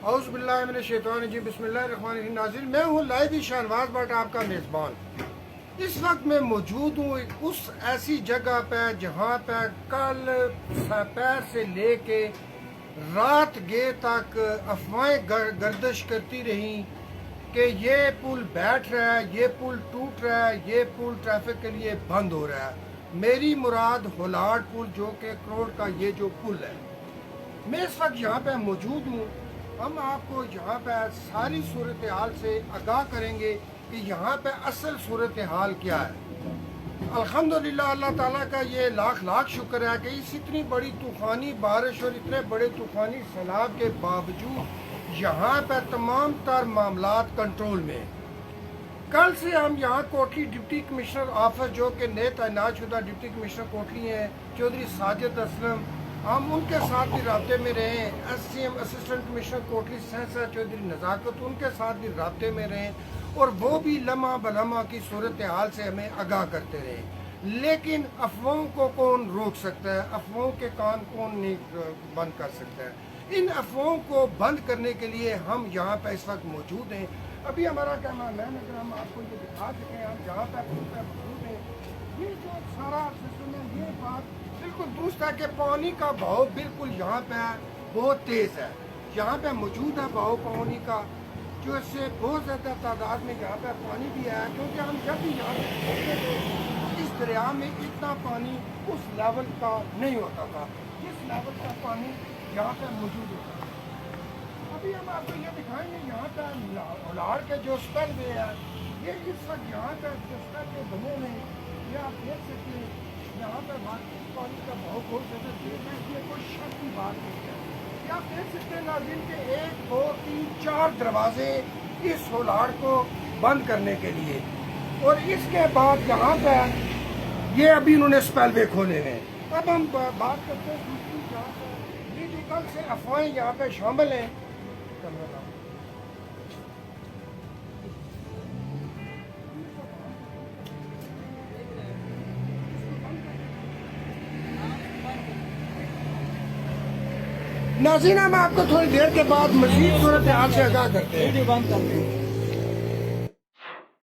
औज़ु बिल्लाहि मिनश शैतानिर रजीम बिस्मिल्लाहिर रहमानिर रहीम। नाज़रीन, मैं हूँ लाइव शाहनवाज भट्ट, आपका मेज़बान। इस वक्त मैं मौजूद हूँ उस ऐसी जगह पर जहाँ पर कल दोपहर से लेके रात गए तक अफवाहें गर्दिश करती रहीं कि ये पुल बैठ रहा है, ये पुल टूट रहा है, ये पुल ट्रैफिक के लिए बंद हो रहा है। मेरी मुराद होलार्ड पुल, जो कि करोड़ का ये जो पुल है, मैं इस वक्त यहाँ पर मौजूद हूँ। हम आपको यहाँ पर सारी सूरत हाल से आगाह करेंगे कि यहाँ पे असल सूरत हाल क्या है। अल्हम्दुलिल्लाह, अल्लाह ताला का ये लाख लाख शुक्र है कि इस इतनी बड़ी तूफ़ानी बारिश और इतने बड़े तूफ़ानी सैलाब के बावजूद यहाँ पर तमाम तर मामलात कंट्रोल में हैं। कल से हम यहाँ कोटली डिप्टी कमिश्नर ऑफिस, जो कि नए तैनात शुदा डिप्टी कमिश्नर कोटली हैं चौधरी साजिद असलम, हम उनके साथ भी राब्ते में रहे। SCM असिस्टेंट कमिश्नर कोटली सहसा चौधरी नज़ाकत, उनके साथ भी राब्ते में रहे और वो भी लम्हा बलम्हा की सूरत हाल से हमें आगाह करते रहे। लेकिन अफवाहों को कौन रोक सकता है? अफवाहों के कान कौन नहीं बंद कर सकता है? इन अफवाहों को बंद करने के लिए हम यहाँ पर इस वक्त मौजूद हैं। अभी हमारा कैमरामैन, अगर हम आपको ये दिखा सकें, हम जहाँ पर मौजूद हैं, ये जो सारा सिस्टम है, ये बात बिल्कुल दुरुस्त है कि पानी का बहाव बिल्कुल यहाँ पे बहुत तेज़ है। यहाँ पे मौजूद है बहाव पानी का, जो इससे बहुत ज़्यादा तादाद में यहाँ पे पानी भी है। क्योंकि हम जब भी यहाँ पे पहुँचते थे, इस दरिया में इतना पानी उस लेवल का नहीं होता था, जिस लेवल का पानी यहाँ पे मौजूद होता है। अभी हम आपको ये दिखाएंगे यहाँ पे होलार्ड के जो स्पेल वे है, ये इस वक्त यहाँ पे जो स्पेल वे बने हुए हैं, ये आप देख सकते हैं। यहाँ पर पानी का बहुत ज़्यादा तेज है, इसमें कोई शक की बात नहीं है। ये आप देख सकते हैं नाज़रीन के 1 2 3 4 दरवाजे इस होलार्ड को बंद करने के लिए, और इसके बाद यहाँ पर ये अभी उन्होंने स्पेलवे खोले हैं। अब हम बात करते हैं दूसरी जहाँ पर ये जो कल से अफवाहें यहाँ पर शामिल हैं। नाज़रीन, हम आपको थोड़ी देर के बाद मज़ीद सूरत हाल से आगाह करते हैं।